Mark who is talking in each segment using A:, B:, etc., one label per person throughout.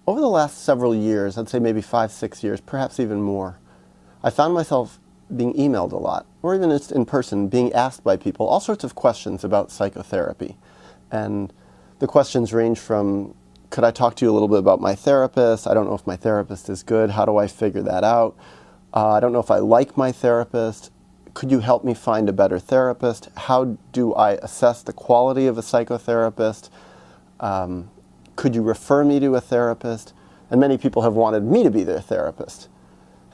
A: over the last several years, I'd say maybe 5, 6 years, perhaps even more, I found myself being emailed a lot, or even just in person, being asked by people all sorts of questions about psychotherapy. And the questions range from, could I talk to you a little bit about my therapist? I don't know if my therapist is good. How do I figure that out? I don't know if I like my therapist. Could you help me find a better therapist? How do I assess the quality of a psychotherapist? Could you refer me to a therapist? And many people have wanted me to be their therapist.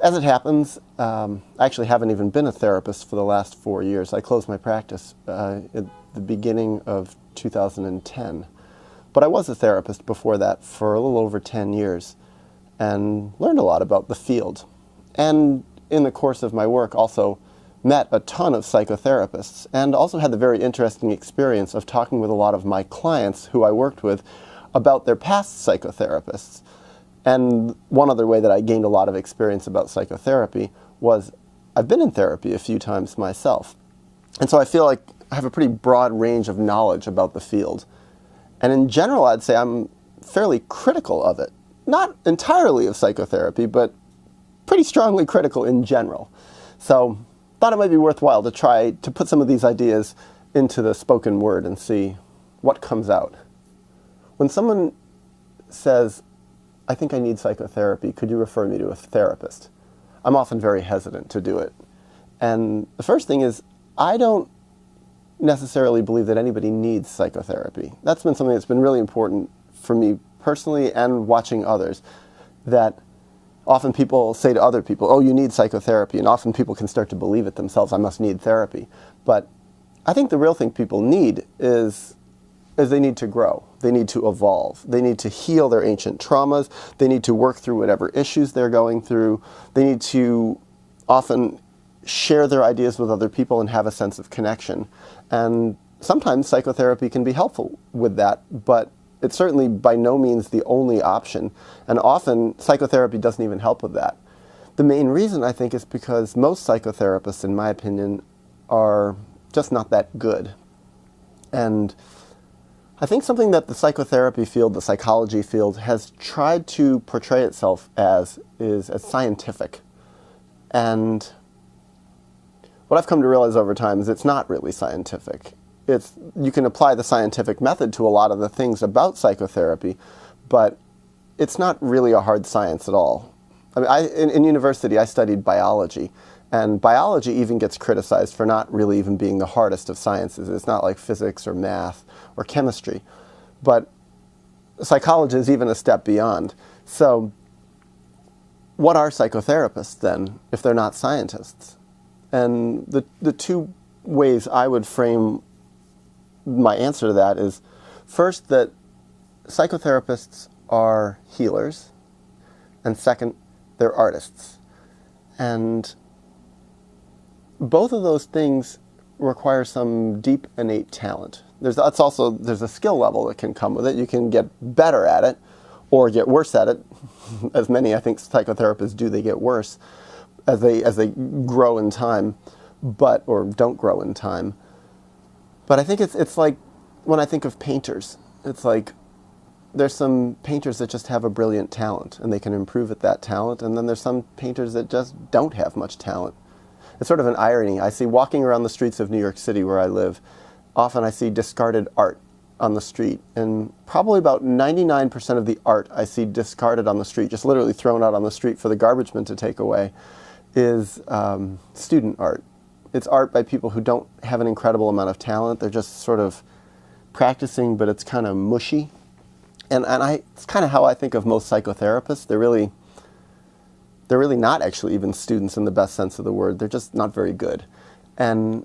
A: As it happens, I actually haven't even been a therapist for the last 4 years. I closed my practice at the beginning of 2010. But I was a therapist before that for a little over 10 years and learned a lot about the field. And in the course of my work also met a ton of psychotherapists and also had the very interesting experience of talking with a lot of my clients who I worked with about their past psychotherapists. And one other way that I gained a lot of experience about psychotherapy was I've been in therapy a few times myself. And so I feel like I have a pretty broad range of knowledge about the field. And in general, I'd say I'm fairly critical of it. Not entirely of psychotherapy, but pretty strongly critical in general. So thought it might be worthwhile to try to put some of these ideas into the spoken word and see what comes out. When someone says, I think I need psychotherapy, could you refer me to a therapist? I'm often very hesitant to do it. And the first thing is, I don't necessarily believe that anybody needs psychotherapy. That's been something that's been really important for me personally and watching others, that often people say to other people, oh, you need psychotherapy, and often people can start to believe it themselves, I must need therapy. But I think the real thing people need is they need to grow. They need to evolve. They need to heal their ancient traumas. They need to work through whatever issues they're going through. They need to often share their ideas with other people and have a sense of connection. And sometimes psychotherapy can be helpful with that, but it's certainly by no means the only option. And often psychotherapy doesn't even help with that. The main reason, I think, is because most psychotherapists, in my opinion, are just not that good. And I think something that the psychotherapy field, the psychology field, has tried to portray itself as is as scientific. And what I've come to realize over time is it's not really scientific. You can apply the scientific method to a lot of the things about psychotherapy, but it's not really a hard science at all. I mean, in university, I studied biology, and biology even gets criticized for not really even being the hardest of sciences. It's not like physics or math or chemistry, but psychology is even a step beyond. So what are psychotherapists then, if they're not scientists? And the two ways I would frame my answer to that is, first, that psychotherapists are healers, and second, they're artists. And both of those things require some deep innate talent. There's a skill level that can come with it. You can get better at it or get worse at it. As many, I think, psychotherapists do, they get worse as they grow in time, or don't grow in time. But I think it's like when I think of painters, it's like there's some painters that just have a brilliant talent and they can improve at that talent, and then there's some painters that just don't have much talent. It's sort of an irony. I see walking around the streets of New York City where I live, often I see discarded art on the street, and probably about 99% of the art I see discarded on the street, just literally thrown out on the street for the garbage men to take away, is student art. It's art by people who don't have an incredible amount of talent. They're just sort of practicing, but it's kind of mushy. And it's kind of how I think of most psychotherapists. They're really not actually even students in the best sense of the word. They're just not very good. And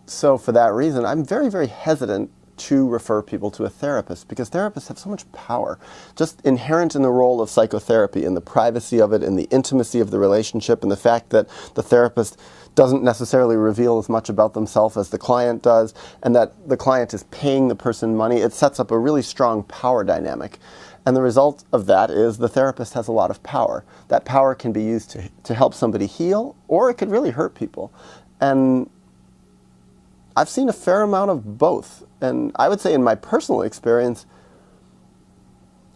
A: so for that reason, I'm very, very hesitant to refer people to a therapist, because therapists have so much power, just inherent in the role of psychotherapy, in the privacy of it, in the intimacy of the relationship, and the fact that the therapist doesn't necessarily reveal as much about themselves as the client does, and that the client is paying the person money. It sets up a really strong power dynamic. And the result of that is the therapist has a lot of power. That power can be used to help somebody heal, or it could really hurt people. And I've seen a fair amount of both. And I would say in my personal experience,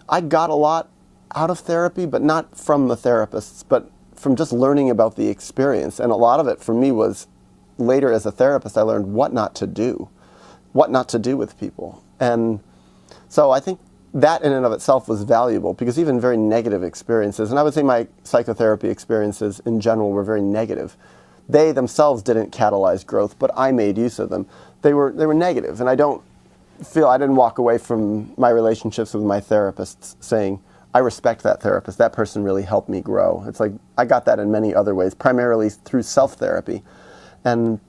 A: I got a lot out of therapy, but not from the therapists, but from just learning about the experience. And a lot of it for me was later as a therapist, I learned what not to do with people. And so I think that in and of itself was valuable, because even very negative experiences, and I would say my psychotherapy experiences in general were very negative. They themselves didn't catalyze growth, but I made use of them. They were negative, and I didn't walk away from my relationships with my therapists saying, I respect that therapist. That person really helped me grow. It's like I got that in many other ways, primarily through self-therapy. And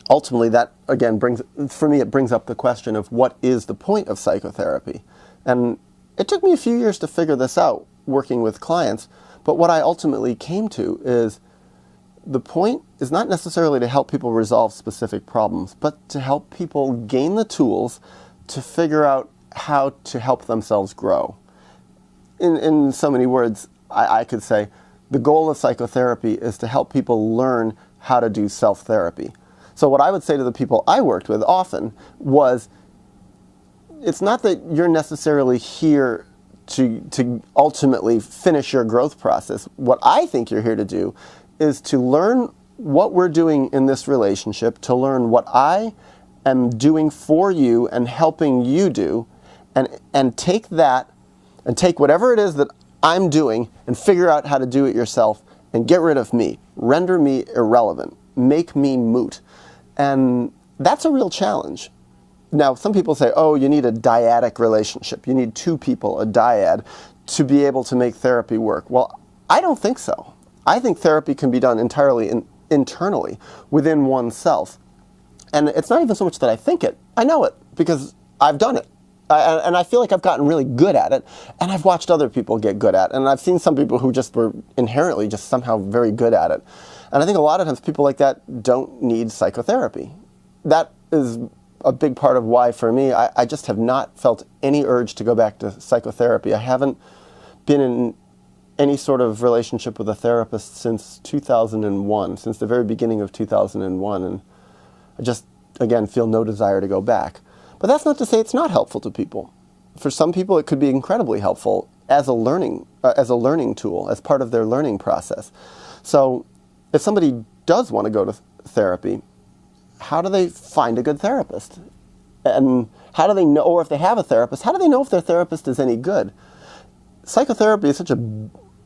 A: ultimately that, again, brings up the question of what is the point of psychotherapy? And it took me a few years to figure this out, working with clients, but what I ultimately came to is the point is not necessarily to help people resolve specific problems, but to help people gain the tools to figure out how to help themselves grow. In so many words, I could say the goal of psychotherapy is to help people learn how to do self-therapy. So what I would say to the people I worked with often was, it's not that you're necessarily here to ultimately finish your growth process. What I think you're here to do is to learn what we're doing in this relationship, to learn what I am doing for you and helping you do, and take that, and take whatever it is that I'm doing and figure out how to do it yourself and get rid of me, render me irrelevant, make me moot. And that's a real challenge. Now, some people say, oh, you need a dyadic relationship. You need two people, a dyad, to be able to make therapy work. Well, I don't think so. I think therapy can be done entirely internally, within oneself. And it's not even so much that I think it. I know it, because I've done it. And I feel like I've gotten really good at it, and I've watched other people get good at it, and I've seen some people who just were inherently just somehow very good at it. And I think a lot of times people like that don't need psychotherapy. That is a big part of why, for me, I just have not felt any urge to go back to psychotherapy. I haven't been in any sort of relationship with a therapist since 2001, since the very beginning of 2001, and I just, again, feel no desire to go back. But that's not to say it's not helpful to people. For some people, it could be incredibly helpful as a learning tool, as part of their learning process. So if somebody does want to go to therapy, how do they find a good therapist? And how do they know, or if they have a therapist, how do they know if their therapist is any good? Psychotherapy is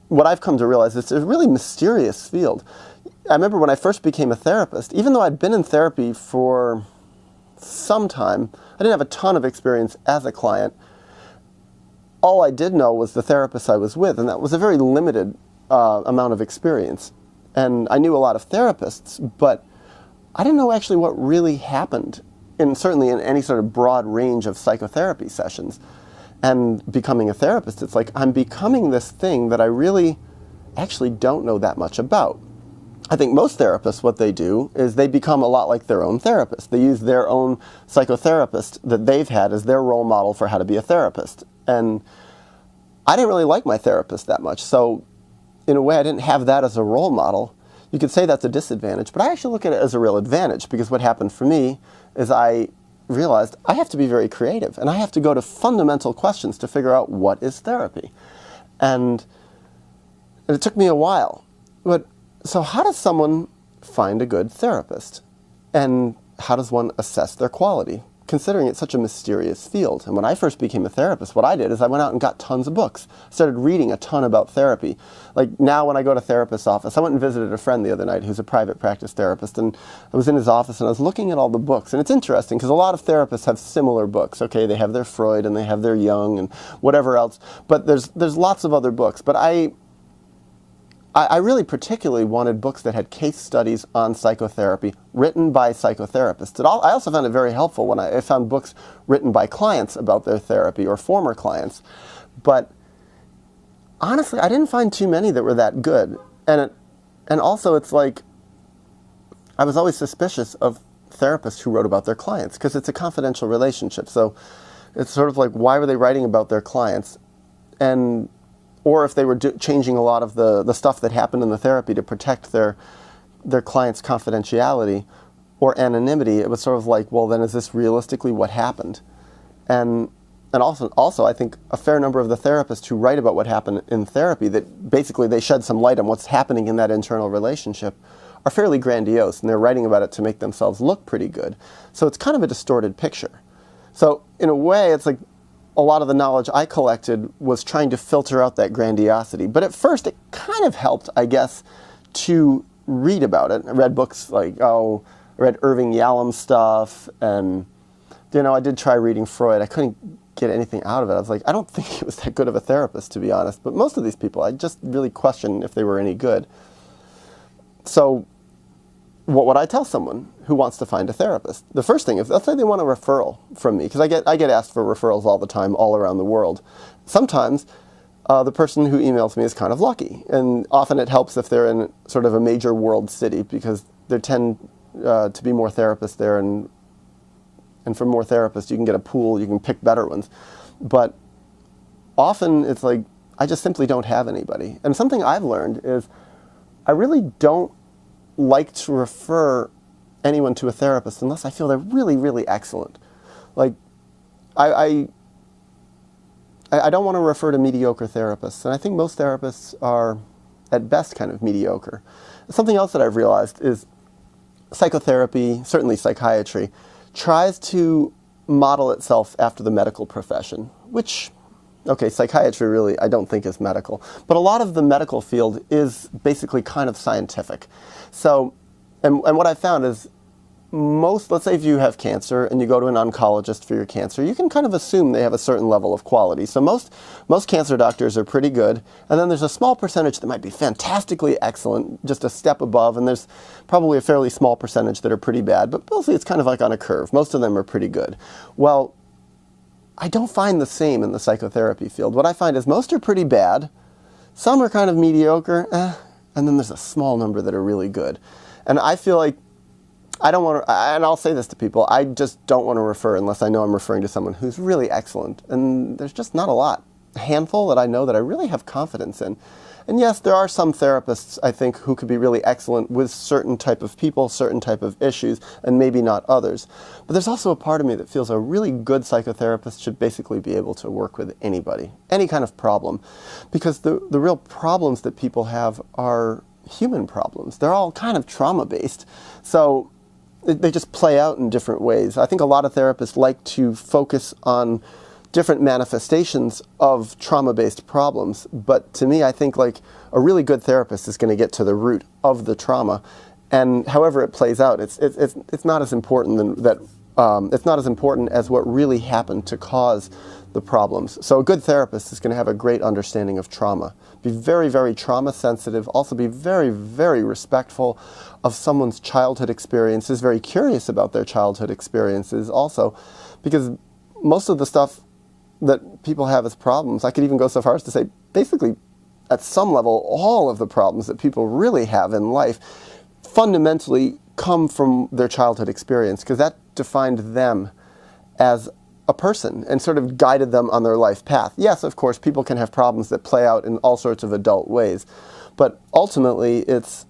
A: what I've come to realize, it's a really mysterious field. I remember when I first became a therapist, even though I'd been in therapy for some time, I didn't have a ton of experience as a client. All I did know was the therapist I was with, and that was a very limited amount of experience. And I knew a lot of therapists, but I didn't know actually what really happened, certainly in any sort of broad range of psychotherapy sessions. And becoming a therapist, it's like I'm becoming this thing that I really actually don't know that much about. I think most therapists, what they do is they become a lot like their own therapist. They use their own psychotherapist that they've had as their role model for how to be a therapist. And I didn't really like my therapist that much, so in a way I didn't have that as a role model. You could say that's a disadvantage, but I actually look at it as a real advantage, because what happened for me is I realized I have to be very creative, and I have to go to fundamental questions to figure out what is therapy. And it took me a while. So how does someone find a good therapist? And how does one assess their quality, considering it's such a mysterious field? And when I first became a therapist, what I did is I went out and got tons of books, started reading a ton about therapy. Like now when I go to a therapist's office, I went and visited a friend the other night who's a private practice therapist, and I was in his office and I was looking at all the books. And it's interesting because a lot of therapists have similar books. Okay, they have their Freud and they have their Jung and whatever else, but there's lots of other books. But I really particularly wanted books that had case studies on psychotherapy written by psychotherapists. I also found it very helpful when I found books written by clients about their therapy or former clients. But honestly, I didn't find too many that were that good. And also it's like, I was always suspicious of therapists who wrote about their clients, because it's a confidential relationship. So it's sort of like, why were they writing about their clients? Or if they were changing a lot of the stuff that happened in the therapy to protect their client's confidentiality or anonymity, it was sort of like, well, then is this realistically what happened? And and also I think a fair number of the therapists who write about what happened in therapy, that basically they shed some light on what's happening in that internal relationship, are fairly grandiose, and they're writing about it to make themselves look pretty good. So it's kind of a distorted picture. So in a way, it's like a lot of the knowledge I collected was trying to filter out that grandiosity. But at first, it kind of helped, I guess, to read about it. I read books like, I read Irving Yalom's stuff, and, I did try reading Freud. I couldn't get anything out of it. I was like, I don't think he was that good of a therapist, to be honest. But most of these people, I just really questioned if they were any good. So what would I tell someone who wants to find a therapist? The first thing is, let's say they want a referral from me, because I get asked for referrals all the time, all around the world. Sometimes the person who emails me is kind of lucky, and often it helps if they're in sort of a major world city, because there tend to be more therapists there, and for more therapists you can get a pool, you can pick better ones. But often it's like, I just simply don't have anybody. And something I've learned is I really don't like to refer anyone to a therapist unless I feel they're really, really excellent. Like, I don't want to refer to mediocre therapists, and I think most therapists are, at best, kind of mediocre. Something else that I've realized is psychotherapy, certainly psychiatry, tries to model itself after the medical profession, which, okay, psychiatry really I don't think is medical, but a lot of the medical field is basically kind of scientific. So, and what I found is let's say if you have cancer and you go to an oncologist for your cancer, you can kind of assume they have a certain level of quality. So most cancer doctors are pretty good, and then there's a small percentage that might be fantastically excellent, just a step above, and there's probably a fairly small percentage that are pretty bad, but mostly it's kind of like on a curve. Most of them are pretty good. Well, I don't find the same in the psychotherapy field. What I find is most are pretty bad, some are kind of mediocre, and then there's a small number that are really good. And I feel like I don't want to, and I'll say this to people, I just don't want to refer unless I know I'm referring to someone who's really excellent. And there's just not a lot. A handful that I know that I really have confidence in. And yes, there are some therapists, I think, who could be really excellent with certain type of people, certain type of issues, and maybe not others. But there's also a part of me that feels a really good psychotherapist should basically be able to work with anybody, any kind of problem. Because the real problems that people have are human problems. They're all kind of trauma-based. So they just play out in different ways. I think a lot of therapists like to focus on different manifestations of trauma-based problems, but to me, I think like a really good therapist is going to get to the root of the trauma, and however it plays out, it's not as important it's not as important as what really happened to cause the problems. So a good therapist is going to have a great understanding of trauma, be very, very trauma sensitive, also be very, very respectful of someone's childhood experiences, very curious about their childhood experiences also, because most of the stuff that people have as problems, I could even go so far as to say, basically, at some level, all of the problems that people really have in life fundamentally come from their childhood experience, because that defined them as a person and sort of guided them on their life path. Yes, of course, people can have problems that play out in all sorts of adult ways, but ultimately, it's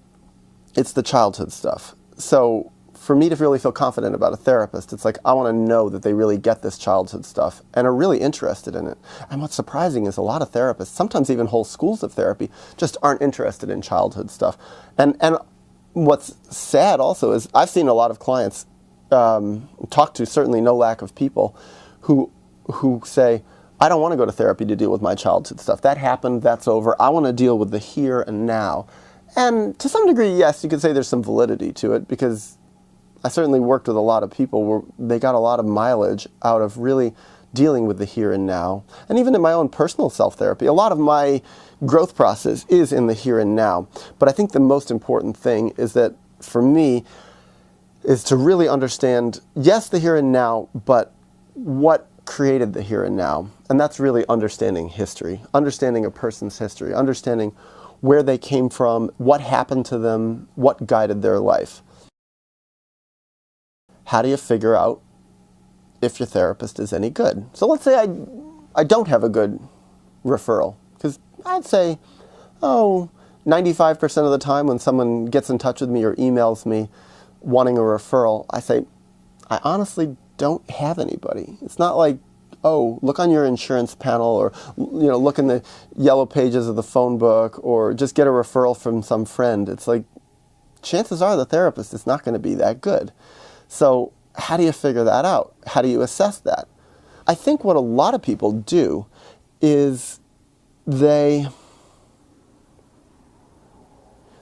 A: the childhood stuff. So for me to really feel confident about a therapist, it's like I want to know that they really get this childhood stuff and are really interested in it. And what's surprising is a lot of therapists, sometimes even whole schools of therapy, just aren't interested in childhood stuff. And what's sad also is I've seen a lot of clients talk to, certainly no lack of people, who say, I don't want to go to therapy to deal with my childhood stuff. That happened, that's over. I want to deal with the here and now. And to some degree, yes, you could say there's some validity to it, because I certainly worked with a lot of people where they got a lot of mileage out of really dealing with the here and now. And even in my own personal self-therapy, a lot of my growth process is in the here and now. But I think the most important thing is that, for me, is to really understand, yes, the here and now, but what created the here and now. And that's really understanding history, understanding a person's history, understanding where they came from, what happened to them, what guided their life. How do you figure out if your therapist is any good? So let's say I don't have a good referral, because I'd say, 95% of the time when someone gets in touch with me or emails me wanting a referral, I say, I honestly don't have anybody. It's not like, oh, look on your insurance panel, or look in the yellow pages of the phone book, or just get a referral from some friend. It's like, chances are the therapist is not going to be that good. So how do you figure that out? How do you assess that? I think what a lot of people do is they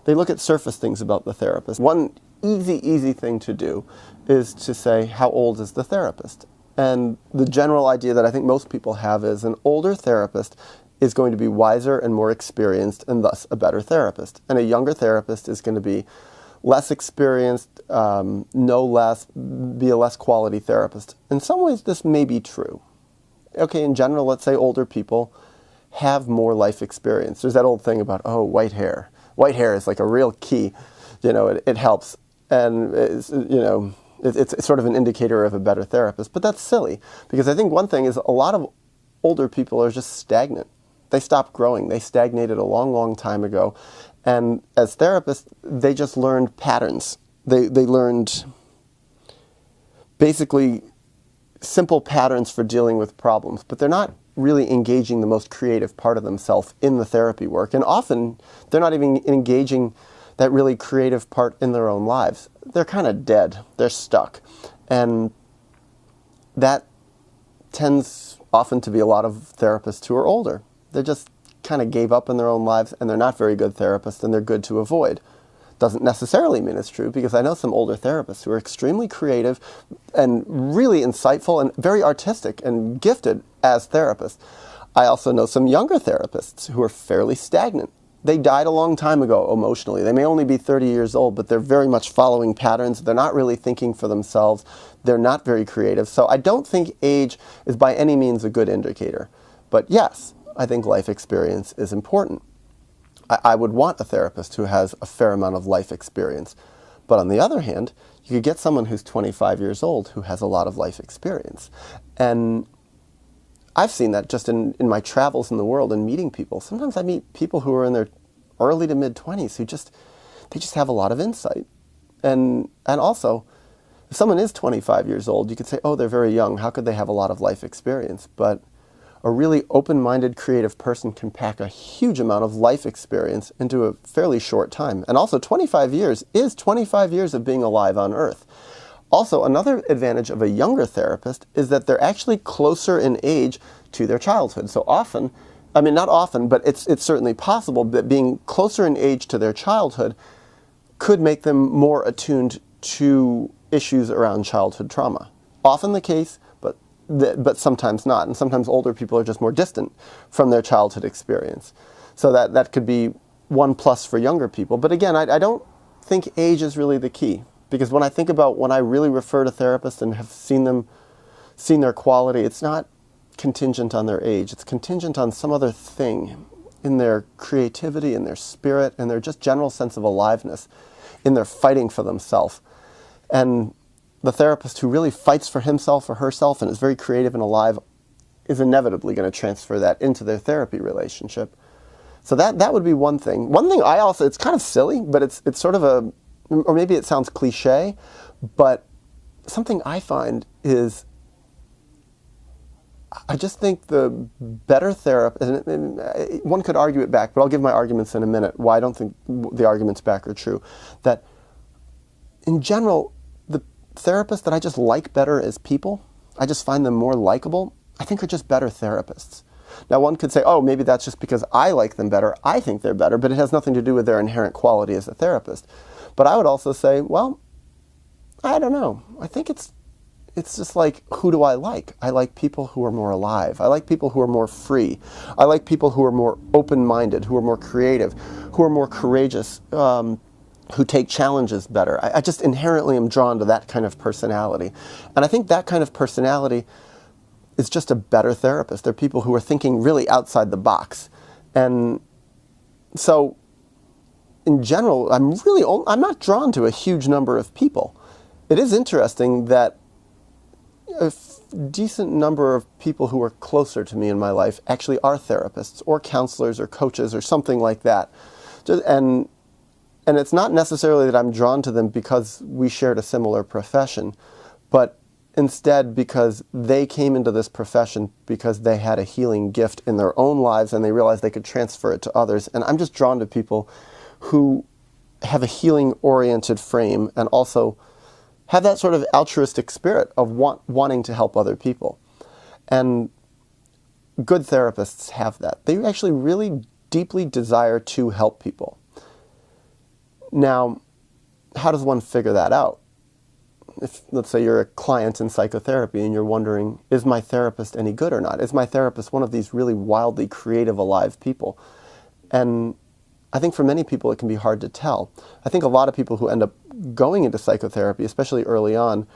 A: look at surface things about the therapist. One easy thing to do is to say, how old is the therapist? And the general idea that I think most people have is an older therapist is going to be wiser and more experienced and thus a better therapist. And a younger therapist is going to be less experienced, know less, be a less quality therapist. In some ways, this may be true. Okay, in general, let's say older people have more life experience. There's that old thing about, oh, white hair. White hair is like a real key. It helps. And it's sort of an indicator of a better therapist. But that's silly, because I think one thing is a lot of older people are just stagnant. They stopped growing. They stagnated a long time ago. And as therapists, they just learned patterns. They learned basically simple patterns for dealing with problems, but they're not really engaging the most creative part of themselves in the therapy work. And often, they're not even engaging that really creative part in their own lives. They're kind of dead. They're stuck. And that tends often to be a lot of therapists who are older. They just kind of gave up in their own lives, and they're not very good therapists, and they're good to avoid. Doesn't necessarily mean it's true, because I know some older therapists who are extremely creative and really insightful and very artistic and gifted as therapists. I also know some younger therapists who are fairly stagnant. They died a long time ago emotionally. They may only be 30 years old, but they're very much following patterns. They're not really thinking for themselves. They're not very creative. So I don't think age is by any means a good indicator. But yes, I think life experience is important. I would want a therapist who has a fair amount of life experience. But on the other hand, you could get someone who's 25 years old who has a lot of life experience. And I've seen that just in my travels in the world and meeting people. Sometimes I meet people who are in their early to mid-20s who they just have a lot of insight. And also, if someone is 25 years old, you could say, oh, they're very young. How could they have a lot of life experience? But a really open-minded, creative person can pack a huge amount of life experience into a fairly short time. And also, 25 years is 25 years of being alive on Earth. Also, another advantage of a younger therapist is that they're actually closer in age to their childhood. So often, I mean, not often, but it's certainly possible that being closer in age to their childhood could make them more attuned to issues around childhood trauma. Often the case, but sometimes not. And sometimes older people are just more distant from their childhood experience. So that could be one plus for younger people. But again, I don't think age is really the key. Because when I think about when I really refer to therapists and have seen their quality, it's not contingent on their age. It's contingent on some other thing in their creativity, in their spirit, and their just general sense of aliveness, in their fighting for themselves. And the therapist who really fights for himself or herself and is very creative and alive is inevitably going to transfer that into their therapy relationship. So that would be one thing. One thing it's kind of silly, but it's sort of or maybe it sounds cliche, but something I find is I just think the better therapist, and one could argue it back, but I'll give my arguments in a minute, why I don't think the arguments back are true, that in general, the therapists that I just like better as people, I just find them more likable, I think are just better therapists. Now one could say, oh, maybe that's just because I like them better, I think they're better, but it has nothing to do with their inherent quality as a therapist. But I would also say, well, I don't know. I think it's just like, who do I like? I like people who are more alive. I like people who are more free. I like people who are more open-minded, who are more creative, who are more courageous, who take challenges better. I just inherently am drawn to that kind of personality. And I think that kind of personality is just a better therapist. They're people who are thinking really outside the box. And so, in general, I'm not drawn to a huge number of people. It is interesting that a decent number of people who are closer to me in my life actually are therapists or counselors or coaches or something like that. And it's not necessarily that I'm drawn to them because we shared a similar profession, but instead because they came into this profession because they had a healing gift in their own lives and they realized they could transfer it to others. And I'm just drawn to people who have a healing-oriented frame and also have that sort of altruistic spirit of wanting to help other people. And good therapists have that. They actually really deeply desire to help people. Now, how does one figure that out? If, let's say, you're a client in psychotherapy and you're wondering, is my therapist any good or not? Is my therapist one of these really wildly creative, alive people? And I think for many people it can be hard to tell. I think a lot of people who end up going into psychotherapy, especially early on,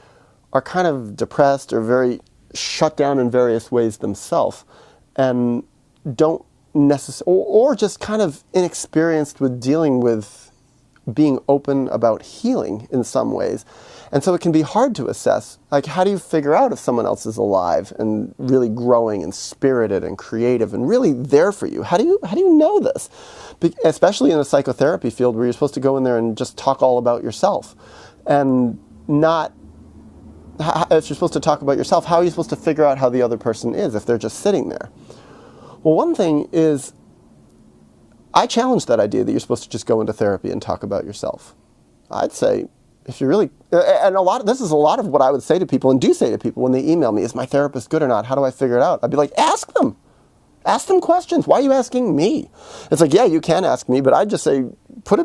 A: are kind of depressed or very shut down in various ways themselves and don't necessarily, or just kind of inexperienced with dealing with being open about healing in some ways. And so it can be hard to assess, like, how do you figure out if someone else is alive and really growing and spirited and creative and really there for you? How do you know this? Especially in a psychotherapy field where you're supposed to go in there and just talk all about yourself. And not, if you're supposed to talk about yourself, how are you supposed to figure out how the other person is if they're just sitting there? Well, one thing is, I challenge that idea that you're supposed to just go into therapy and talk about yourself. I'd say, if you really, and this is a lot of what I would say to people and do say to people when they email me, is my therapist good or not? How do I figure it out? I'd be like, ask them. Ask them questions. Why are you asking me? It's like, yeah, you can ask me, but I'd just say, I put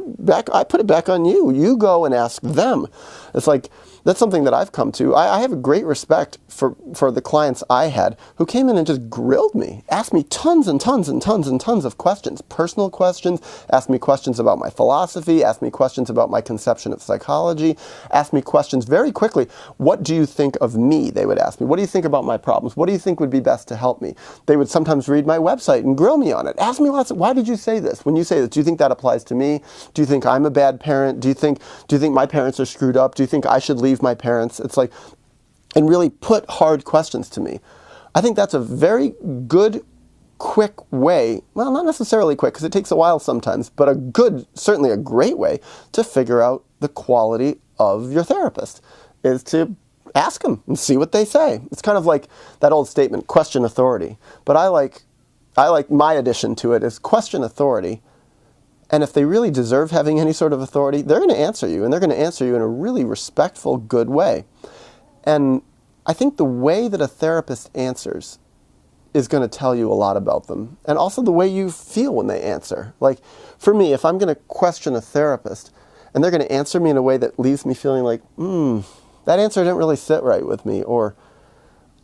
A: it back on you. You go and ask them. It's like, that's something that I've come to. I have a great respect for the clients I had who came in and just grilled me, asked me tons and tons and tons and tons of questions, personal questions, asked me questions about my philosophy, asked me questions about my conception of psychology, asked me questions very quickly. What do you think of me? They would ask me. What do you think about my problems? What do you think would be best to help me? They would sometimes read my website and grill me on it. Ask me lots of, why did you say this? When you say this, do you think that applies to me? Do you think I'm a bad parent? Do you think my parents are screwed up? Do you think I should leave my parents? It's like, and really put hard questions to me. I think that's a very good, quick way, well, not necessarily quick because it takes a while sometimes, but a good, certainly a great way to figure out the quality of your therapist is to ask them and see what they say. It's kind of like that old statement, question authority. But I like my addition to it is question authority. And if they really deserve having any sort of authority, they're going to answer you, and they're going to answer you in a really respectful, good way. And I think the way that a therapist answers is going to tell you a lot about them, and also the way you feel when they answer. Like, for me, if I'm going to question a therapist, and they're going to answer me in a way that leaves me feeling like, that answer didn't really sit right with me, or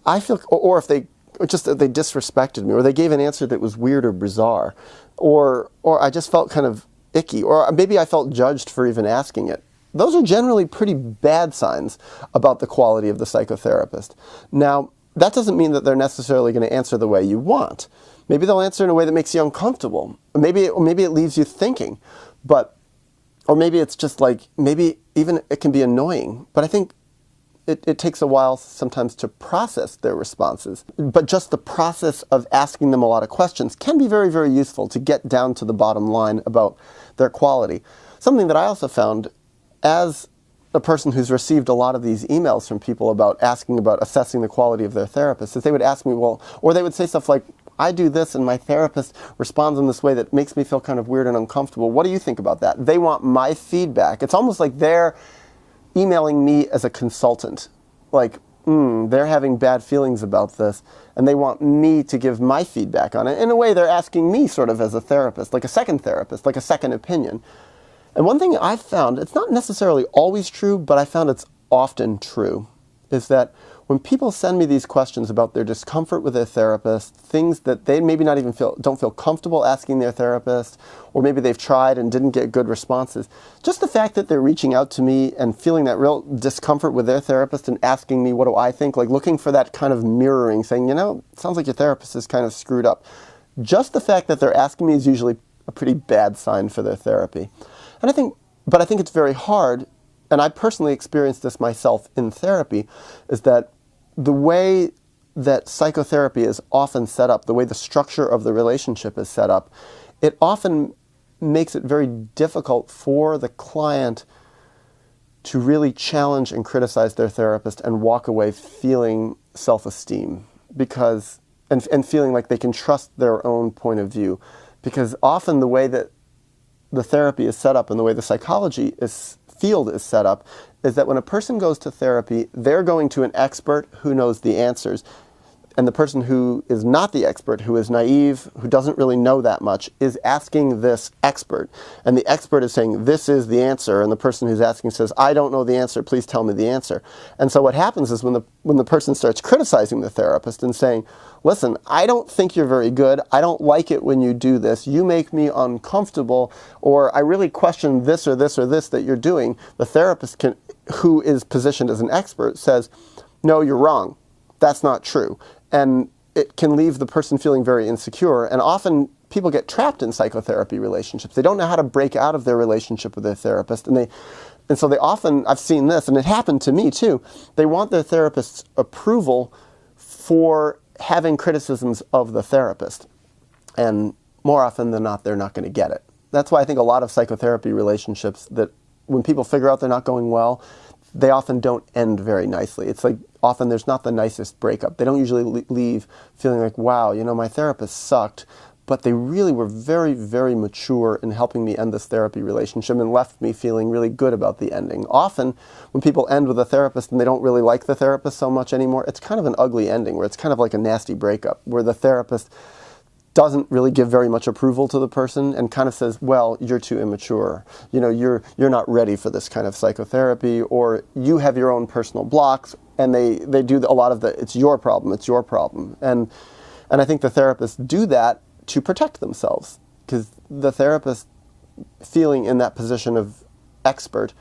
A: I feel, or if they disrespected me, or they gave an answer that was weird or bizarre, or I just felt kind of icky, or maybe I felt judged for even asking it. Those are generally pretty bad signs about the quality of the psychotherapist. Now, that doesn't mean that they're necessarily going to answer the way you want. Maybe they'll answer in a way that makes you uncomfortable. Maybe it leaves you thinking, or maybe it's just like, maybe even it can be annoying. But I think it takes a while sometimes to process their responses. But just the process of asking them a lot of questions can be very, very useful to get down to the bottom line about their quality. Something that I also found as a person who's received a lot of these emails from people about assessing the quality of their therapist is they would ask me, or they would say stuff like, I do this and my therapist responds in this way that makes me feel kind of weird and uncomfortable. What do you think about that? They want my feedback. It's almost like they're emailing me as a consultant, like, they're having bad feelings about this, and they want me to give my feedback on it. In a way, they're asking me sort of as a therapist, like a second therapist, like a second opinion. And one thing I've found, it's not necessarily always true, but I found it's often true, is that when people send me these questions about their discomfort with their therapist, things that they maybe don't feel comfortable asking their therapist, or maybe they've tried and didn't get good responses, just the fact that they're reaching out to me and feeling that real discomfort with their therapist and asking me what do I think, like looking for that kind of mirroring, saying, it sounds like your therapist is kind of screwed up. Just the fact that they're asking me is usually a pretty bad sign for their therapy. And I think it's very hard, and I personally experienced this myself in therapy, is that the way that psychotherapy is often set up, the way the structure of the relationship is set up, it often makes it very difficult for the client to really challenge and criticize their therapist and walk away feeling self-esteem and feeling like they can trust their own point of view. Because often the way that the therapy is set up and the way the psychology field is set up is that when a person goes to therapy, they're going to an expert who knows the answers. And the person who is not the expert, who is naive, who doesn't really know that much, is asking this expert. And the expert is saying, this is the answer. And the person who's asking says, I don't know the answer, please tell me the answer. And so what happens is when the person starts criticizing the therapist and saying, listen, I don't think you're very good, I don't like it when you do this, you make me uncomfortable, or I really question this or this or this that you're doing, the therapist who is positioned as an expert says, no, you're wrong. That's not true. And it can leave the person feeling very insecure. And often people get trapped in psychotherapy relationships. They don't know how to break out of their relationship with their therapist. And so they often, I've seen this, and it happened to me too, they want their therapist's approval for having criticisms of the therapist. And more often than not, they're not going to get it. That's why I think a lot of psychotherapy relationships, that when people figure out they're not going well, they often don't end very nicely. It's like often there's not the nicest breakup. They don't usually leave feeling like, wow, my therapist sucked, but they really were very, very mature in helping me end this therapy relationship and left me feeling really good about the ending. Often when people end with a therapist and they don't really like the therapist so much anymore, it's kind of an ugly ending where it's kind of like a nasty breakup where the therapist doesn't really give very much approval to the person and kind of says, well, you're too immature. You're not ready for this kind of psychotherapy, or you have your own personal blocks, and they do a lot of it's your problem, it's your problem. And I think the therapists do that to protect themselves, because the therapist feeling in that position of expert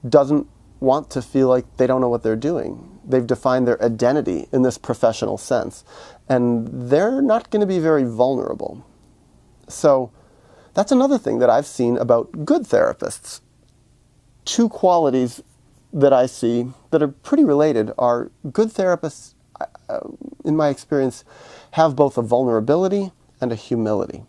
A: doesn't want to feel like they don't know what they're doing. They've defined their identity in this professional sense, and they're not going to be very vulnerable. So that's another thing that I've seen about good therapists. Two qualities that I see that are pretty related are good therapists, in my experience, have both a vulnerability and a humility.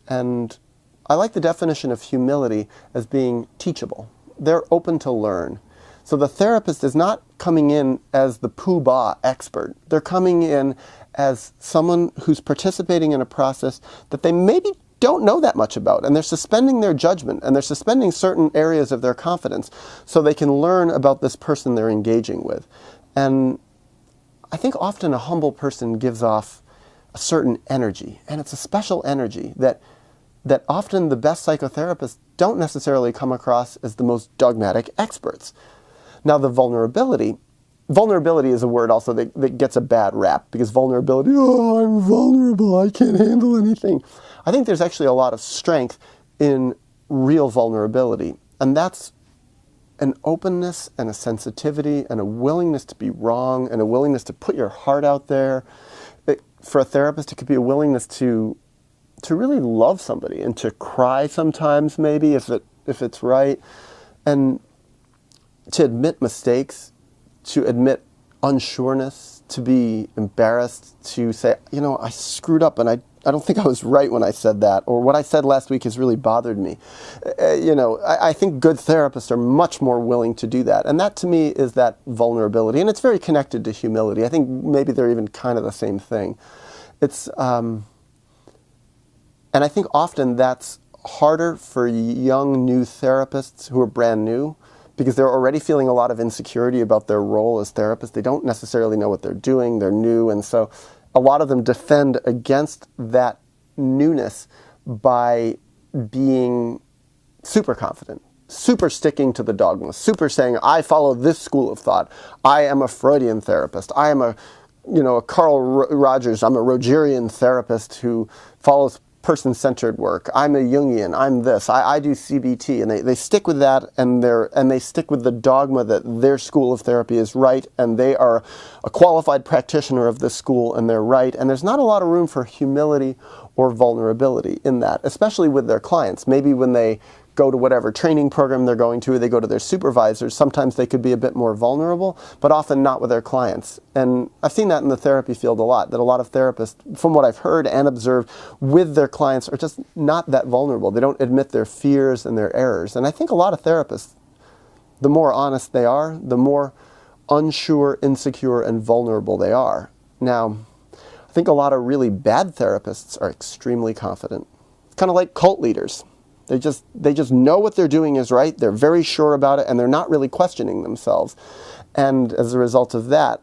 A: And I like the definition of humility as being teachable. They're open to learn. So the therapist is not coming in as the pooh-bah expert. They're coming in as someone who's participating in a process that they maybe don't know that much about, and they're suspending their judgment, and they're suspending certain areas of their confidence so they can learn about this person they're engaging with. And I think often a humble person gives off a certain energy, and it's a special energy that often the best psychotherapists don't necessarily come across as the most dogmatic experts. Now the vulnerability is a word also that gets a bad rap, because vulnerability, oh, I'm vulnerable, I can't handle anything. I think there's actually a lot of strength in real vulnerability, and that's an openness and a sensitivity and a willingness to be wrong and a willingness to put your heart out there. For a therapist, it could be a willingness to really love somebody and to cry sometimes, maybe, if it's right, and to admit mistakes, to admit unsureness, to be embarrassed, to say, I screwed up and I don't think I was right when I said that, or what I said last week has really bothered me. I think good therapists are much more willing to do that. And that to me is that vulnerability. And it's very connected to humility. I think maybe they're even kind of the same thing. And I think often that's harder for young, new therapists who are brand new, because they're already feeling a lot of insecurity about their role as therapists. They don't necessarily know what they're doing, they're new, and so a lot of them defend against that newness by being super confident, super sticking to the dogma, super saying, I follow this school of thought, I am a Freudian therapist, I am a Carl Rogers, I'm a Rogerian therapist who follows person-centered work. I'm a Jungian. I'm this. I do CBT, and they stick with that, and they stick with the dogma that their school of therapy is right, and they are a qualified practitioner of this school, and they're right. And there's not a lot of room for humility or vulnerability in that, especially with their clients. Maybe when they go to whatever training program they're going to, or they go to their supervisors, sometimes they could be a bit more vulnerable, but often not with their clients. And I've seen that in the therapy field a lot, that a lot of therapists, from what I've heard and observed, with their clients are just not that vulnerable. They don't admit their fears and their errors. And I think a lot of therapists The more honest they are, the more unsure, insecure, and vulnerable they are. Now, I think a lot of really bad therapists are extremely confident. It's kind of like cult leaders. They just know what they're doing is right, they're very sure about it, and they're not really questioning themselves. And as a result of that,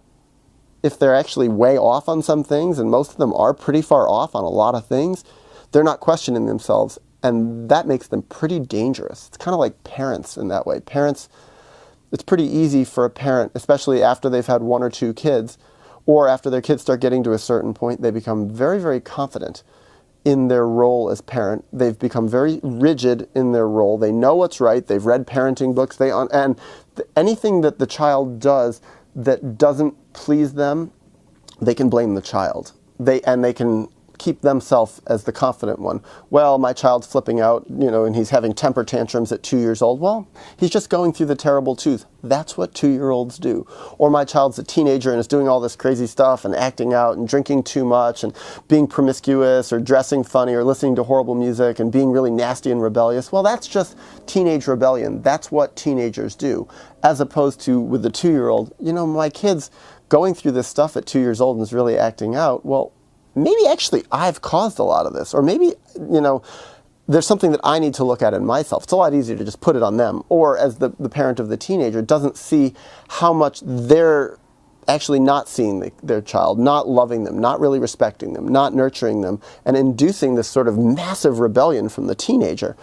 A: if they're actually way off on some things, and most of them are pretty far off on a lot of things, they're not questioning themselves, and that makes them pretty dangerous. It's kind of like parents in that way. Parents, it's pretty easy for a parent, especially after they've had 1 or 2 kids, or after their kids start getting to a certain point, they become very, very confident in their role as parent. They've become very rigid in their role. They know what's right. They've read parenting books. And anything that the child does that doesn't please them, they can blame the child. They can keep themselves as the confident one. Well, my child's flipping out, and he's having temper tantrums at 2 years old. Well, he's just going through the terrible twos. That's what 2-year-olds do. Or my child's a teenager and is doing all this crazy stuff and acting out and drinking too much and being promiscuous or dressing funny or listening to horrible music and being really nasty and rebellious. Well, that's just teenage rebellion. That's what teenagers do. As opposed to with the 2-year-old, my kid's going through this stuff at 2 years old and is really acting out. Well, maybe actually I've caused a lot of this, or maybe, there's something that I need to look at in myself. It's a lot easier to just put it on them. Or as the parent of the teenager doesn't see how much they're actually not seeing their child, not loving them, not really respecting them, not nurturing them, and inducing this sort of massive rebellion from the teenager.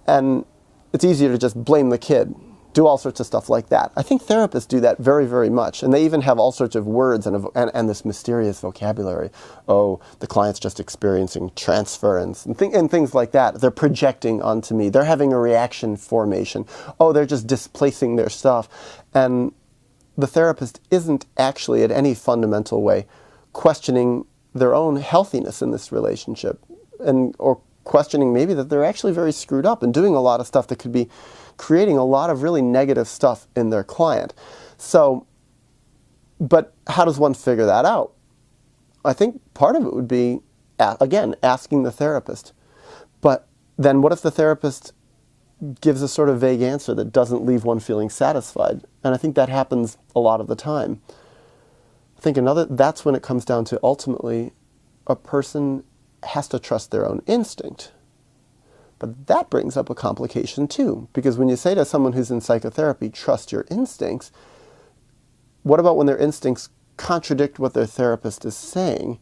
A: And it's easier to just blame the kid. Do all sorts of stuff like that. I think therapists do that very, very much. And they even have all sorts of words and this mysterious vocabulary. Oh, the client's just experiencing transference and things like that. They're projecting onto me. They're having a reaction formation. Oh, they're just displacing their stuff. And the therapist isn't actually in any fundamental way questioning their own healthiness in this relationship, or questioning maybe that they're actually very screwed up and doing a lot of stuff that could be creating a lot of really negative stuff in their client. So, but how does one figure that out? I think part of it would be, again, asking the therapist. But then what if the therapist gives a sort of vague answer that doesn't leave one feeling satisfied? And I think that happens a lot of the time. I think that's when it comes down to ultimately a person has to trust their own instinct. But that brings up a complication too, because when you say to someone who's in psychotherapy, trust your instincts, what about when their instincts contradict what their therapist is saying?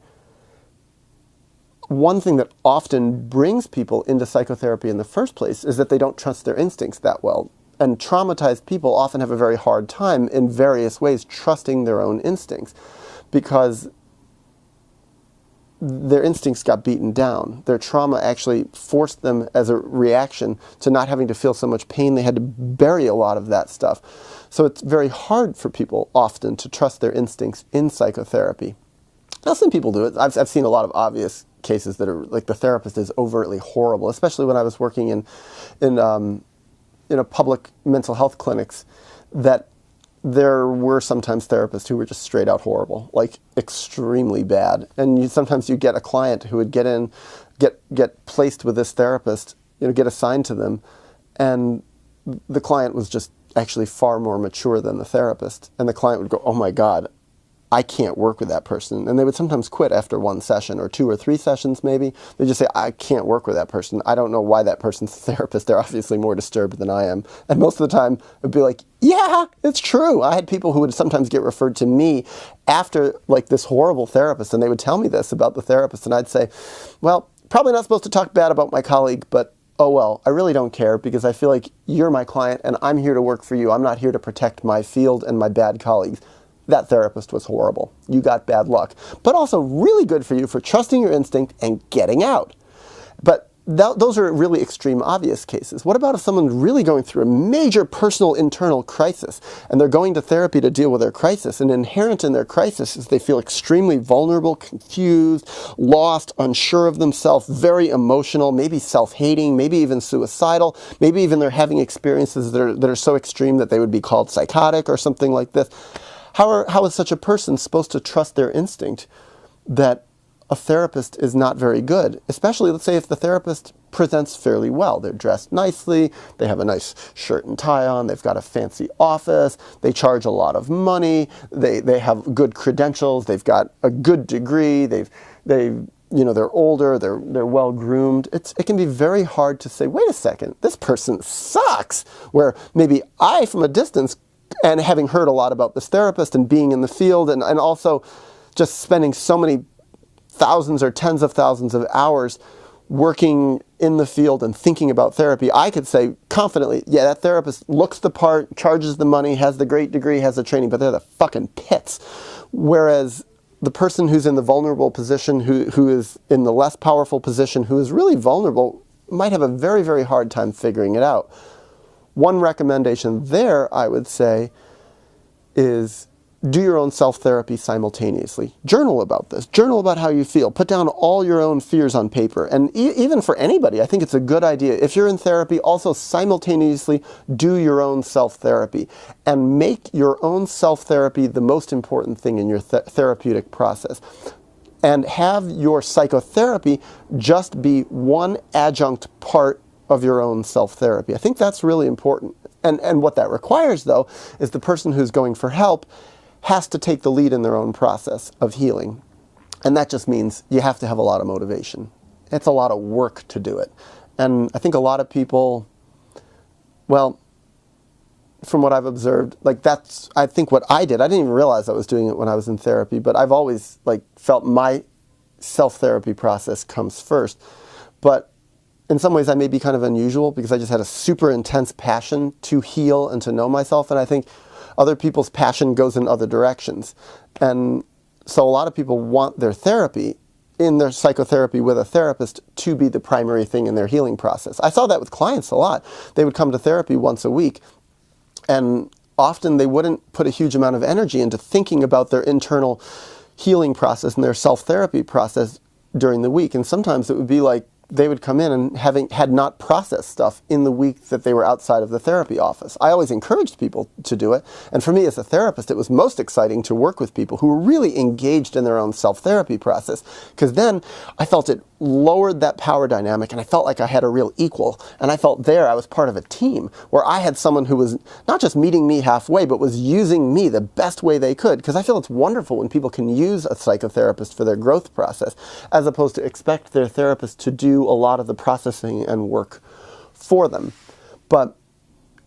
A: One thing that often brings people into psychotherapy in the first place is that they don't trust their instincts that well. And traumatized people often have a very hard time in various ways trusting their own instincts, because their instincts got beaten down. Their trauma actually forced them as a reaction to not having to feel so much pain. They had to bury a lot of that stuff. So it's very hard for people often to trust their instincts in psychotherapy. Now, some people do it. I've seen a lot of obvious cases that are like the therapist is overtly horrible, especially when I was working in public mental health clinics, that there were sometimes therapists who were just straight out horrible, like extremely bad. And sometimes you get a client who would get placed with this therapist, get assigned to them, and the client was just actually far more mature than the therapist. And the client would go, oh my God, I can't work with that person. And they would sometimes quit after 1 session or 2 or 3 sessions maybe. They just say, I can't work with that person. I don't know why that person's a therapist. They're obviously more disturbed than I am. And most of the time, it'd be like, yeah, it's true. I had people who would sometimes get referred to me after like this horrible therapist, and they would tell me this about the therapist, and I'd say, well, probably not supposed to talk bad about my colleague, but oh well, I really don't care, because I feel like you're my client and I'm here to work for you. I'm not here to protect my field and my bad colleagues. That therapist was horrible. You got bad luck. But also really good for you for trusting your instinct and getting out. But those are really extreme, obvious cases. What about if someone's really going through a major personal internal crisis and they're going to therapy to deal with their crisis, and inherent in their crisis is they feel extremely vulnerable, confused, lost, unsure of themselves, very emotional, maybe self-hating, maybe even suicidal, maybe even they're having experiences that are so extreme that they would be called psychotic or something like this. How is such a person supposed to trust their instinct that a therapist is not very good, especially, let's say, if the therapist presents fairly well. They're dressed nicely, they have a nice shirt and tie on, they've got a fancy office, they charge a lot of money, they have good credentials, they've got a good degree, they're older, they're well groomed. It can be very hard to say, wait a second, this person sucks. Where maybe I, from a distance, and having heard a lot about this therapist and being in the field and also just spending so many thousands or tens of thousands of hours working in the field and thinking about therapy, I could say confidently, yeah, that therapist looks the part, charges the money, has the great degree, has the training, but they're the fucking pits. Whereas the person who's in the vulnerable position, who is in the less powerful position, who is really vulnerable, might have a very, very hard time figuring it out. One recommendation there, I would say, is do your own self-therapy simultaneously. Journal about this. Journal about how you feel. Put down all your own fears on paper. And even for anybody, I think it's a good idea. If you're in therapy, also simultaneously do your own self-therapy. And make your own self-therapy the most important thing in your therapeutic process. And have your psychotherapy just be one adjunct part of your own self-therapy. I think that's really important. And what that requires, though, is the person who's going for help has to take the lead in their own process of healing. And that just means you have to have a lot of motivation. It's a lot of work to do it. And I think a lot of people, well, from what I've observed, like that's, I think what I did, I didn't even realize I was doing it when I was in therapy, but I've always felt my self-therapy process comes first. But in some ways I may be kind of unusual because I just had a super intense passion to heal and to know myself. And I think other people's passion goes in other directions. And so a lot of people want their therapy, in their psychotherapy with a therapist, to be the primary thing in their healing process. I saw that with clients a lot. They would come to therapy once a week, and often they wouldn't put a huge amount of energy into thinking about their internal healing process and their self-therapy process during the week. And sometimes it would be like they would come in and had not processed stuff in the week that they were outside of the therapy office. I always encouraged people to do it. And for me as a therapist, it was most exciting to work with people who were really engaged in their own self-therapy process, because then I felt it lowered that power dynamic and I felt like I had a real equal. And I felt there I was part of a team where I had someone who was not just meeting me halfway, but was using me the best way they could. Because I feel it's wonderful when people can use a psychotherapist for their growth process, as opposed to expect their therapist to do a lot of the processing and work for them. But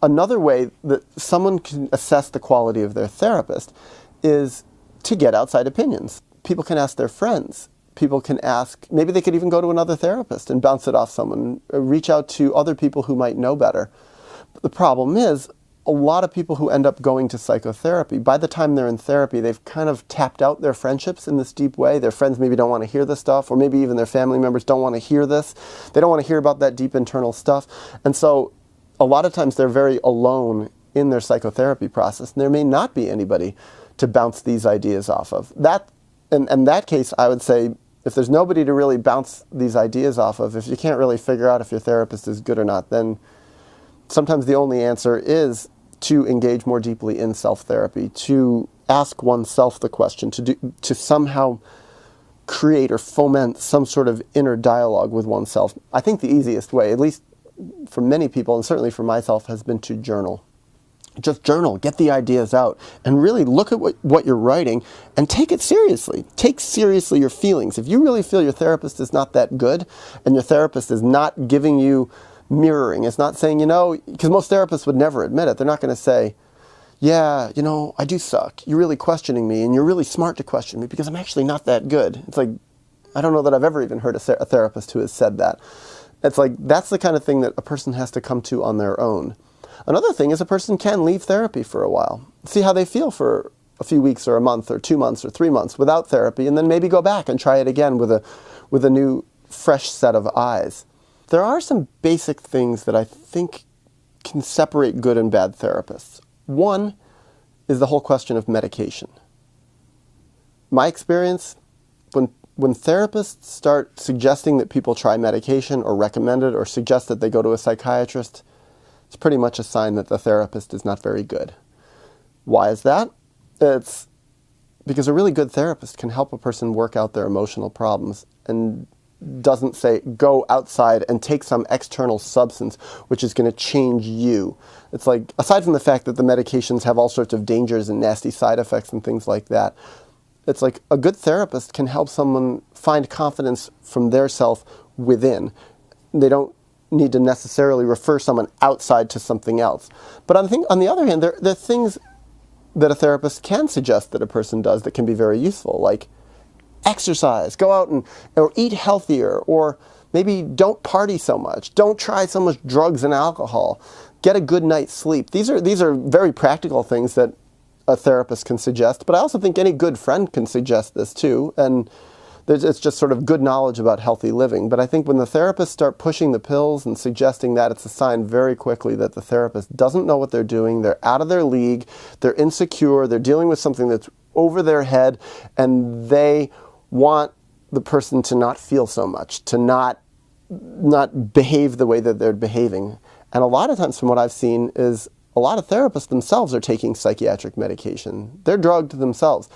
A: another way that someone can assess the quality of their therapist is to get outside opinions. People can ask their friends. People can ask, maybe they could even go to another therapist and bounce it off someone, reach out to other people who might know better. But the problem is, a lot of people who end up going to psychotherapy, by the time they're in therapy, they've kind of tapped out their friendships in this deep way. Their friends maybe don't want to hear this stuff, or maybe even their family members don't want to hear this. They don't want to hear about that deep internal stuff. And so a lot of times they're very alone in their psychotherapy process, and there may not be anybody to bounce these ideas off of. In that case, I would say, if there's nobody to really bounce these ideas off of, if you can't really figure out if your therapist is good or not, then sometimes the only answer is to engage more deeply in self-therapy, to ask oneself the question, to somehow create or foment some sort of inner dialogue with oneself. I think the easiest way, at least for many people, and certainly for myself, has been to journal. Just journal, get the ideas out, and really look at what you're writing and take it seriously. Take seriously your feelings. If you really feel your therapist is not that good, and your therapist is not giving you mirroring, it's not saying, because most therapists would never admit it. They're not going to say, yeah, I do suck. You're really questioning me, and you're really smart to question me because I'm actually not that good. It's like, I don't know that I've ever even heard a therapist who has said that. It's like, that's the kind of thing that a person has to come to on their own. Another thing is a person can leave therapy for a while, see how they feel for a few weeks or a month or 2 months or 3 months without therapy, and then maybe go back and try it again with a new, fresh set of eyes. There are some basic things that I think can separate good and bad therapists. One is the whole question of medication. My experience, when therapists start suggesting that people try medication or recommend it or suggest that they go to a psychiatrist, it's pretty much a sign that the therapist is not very good. Why is that? It's Because a really good therapist can help a person work out their emotional problems and doesn't say, go outside and take some external substance which is going to change you. It's like, aside from the fact that the medications have all sorts of dangers and nasty side effects and things like that, it's like a good therapist can help someone find confidence from their self within. They don't need to necessarily refer someone outside to something else. But I think, on the other hand, there are things that a therapist can suggest that a person does that can be very useful, like exercise, go out or eat healthier, or maybe don't party so much, don't try so much drugs and alcohol, get a good night's sleep. These are very practical things that a therapist can suggest, but I also think any good friend can suggest this too, and it's just sort of good knowledge about healthy living. But I think when the therapists start pushing the pills and suggesting that, it's a sign very quickly that the therapist doesn't know what they're doing, they're out of their league, they're insecure, they're dealing with something that's over their head, and they want the person to not feel so much, to not behave the way that they're behaving. And a lot of times, from what I've seen, is a lot of therapists themselves are taking psychiatric medication. They're drugged themselves.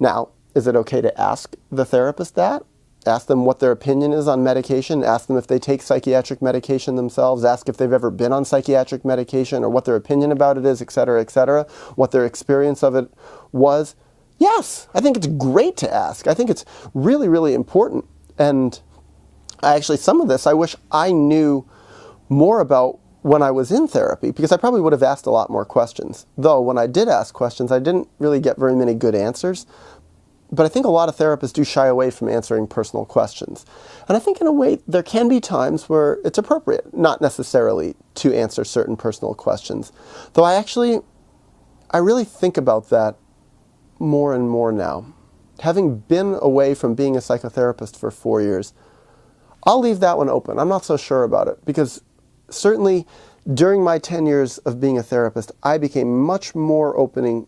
A: Now, is it okay to ask the therapist that? Ask them what their opinion is on medication, ask them if they take psychiatric medication themselves, ask if they've ever been on psychiatric medication or what their opinion about it is, etc., what their experience of it was. Yes, I think it's great to ask. I think it's really, really important. And actually, some of this I wish I knew more about when I was in therapy, because I probably would have asked a lot more questions. Though when I did ask questions, I didn't really get very many good answers. But I think a lot of therapists do shy away from answering personal questions. And I think in a way there can be times where it's appropriate, not necessarily to answer certain personal questions. Though I really think about that more and more now. Having been away from being a psychotherapist for 4 years, I'll leave that one open. I'm not so sure about it, because certainly during my 10 years of being a therapist, I became much more open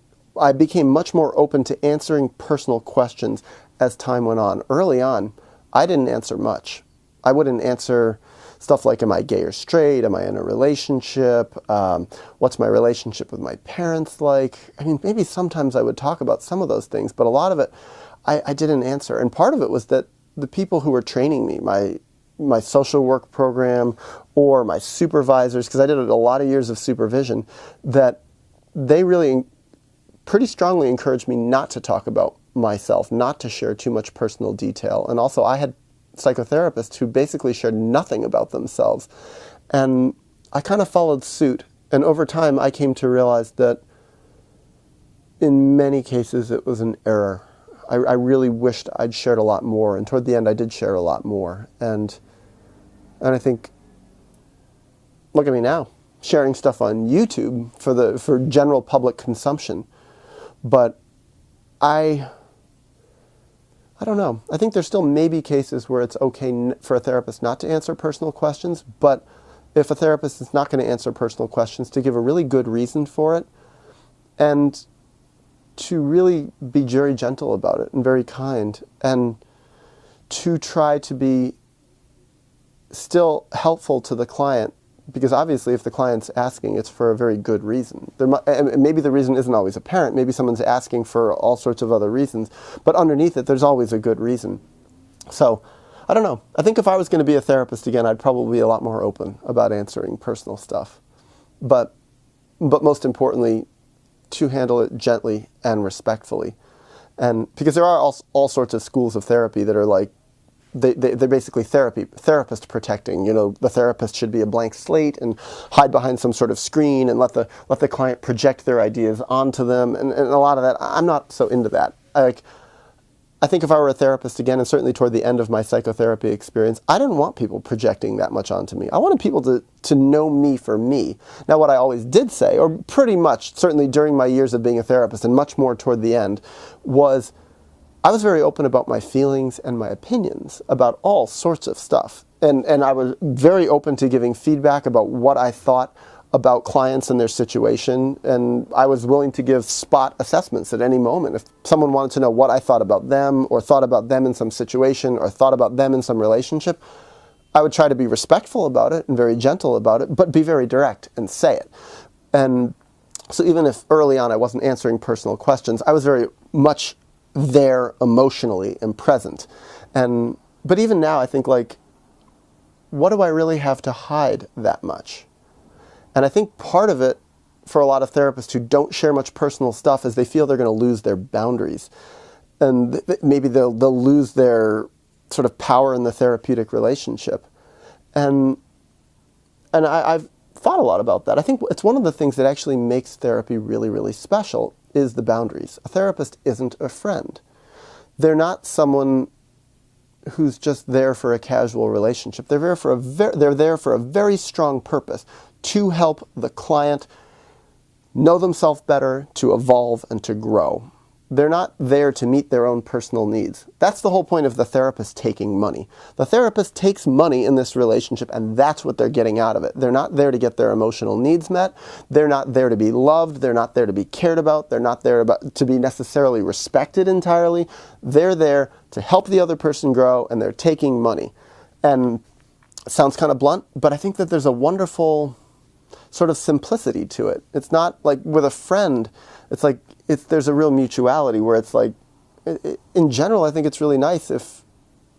A: to answering personal questions as time went on. Early on, I didn't answer much. I wouldn't answer stuff like, am I gay or straight? Am I in a relationship? What's my relationship with my parents like? I mean, maybe sometimes I would talk about some of those things, but a lot of it I didn't answer. And part of it was that the people who were training me, my social work program or my supervisors, because I did a lot of years of supervision, that they really pretty strongly encouraged me not to talk about myself, not to share too much personal detail. And also I had psychotherapists who basically shared nothing about themselves. And I kind of followed suit. And over time I came to realize that in many cases it was an error. I really wished I'd shared a lot more. And toward the end I did share a lot more. And I think, look at me now, sharing stuff on YouTube for general public consumption. But I don't know. I think there's still maybe cases where it's okay for a therapist not to answer personal questions, but if a therapist is not going to answer personal questions, to give a really good reason for it, and to really be very gentle about it and very kind, and to try to be still helpful to the client, because obviously if the client's asking, it's for a very good reason. Maybe the reason isn't always apparent. Maybe someone's asking for all sorts of other reasons, but underneath it, there's always a good reason. So, I don't know. I think if I was going to be a therapist again, I'd probably be a lot more open about answering personal stuff. But most importantly, to handle it gently and respectfully. And because there are all sorts of schools of therapy that are like, they're basically therapist protecting. You know, the therapist should be a blank slate and hide behind some sort of screen and let the client project their ideas onto them. And a lot of that, I'm not so into that. I think if I were a therapist again, and certainly toward the end of my psychotherapy experience, I didn't want people projecting that much onto me. I wanted people to know me for me. Now, what I always did say, or pretty much certainly during my years of being a therapist and much more toward the end, was I was very open about my feelings and my opinions about all sorts of stuff. And I was very open to giving feedback about what I thought about clients and their situation. And I was willing to give spot assessments at any moment. If someone wanted to know what I thought about them, or thought about them in some situation, or thought about them in some relationship, I would try to be respectful about it and very gentle about it, but be very direct and say it. And so even if early on I wasn't answering personal questions, I was very much there emotionally and present. But even now, I think, like, what do I really have to hide that much? And I think part of it for a lot of therapists who don't share much personal stuff is they feel they're going to lose their boundaries. And maybe they'll lose their sort of power in the therapeutic relationship. And I've thought a lot about that. I think it's one of the things that actually makes therapy really, really special is the boundaries. A therapist isn't a friend. They're not someone who's just there for a casual relationship. They're there for a very strong purpose, to help the client know themselves better, to evolve, and to grow. They're not there to meet their own personal needs. That's the whole point of the therapist taking money. The therapist takes money in this relationship, and that's what they're getting out of it. They're not there to get their emotional needs met. They're not there to be loved. They're not there to be cared about. They're not there to be necessarily respected entirely. They're there to help the other person grow, and they're taking money. And it sounds kind of blunt, but I think that there's a wonderful sort of simplicity to it. It's not like with a friend, it's like there's a real mutuality where it's like, in general, I think it's really nice if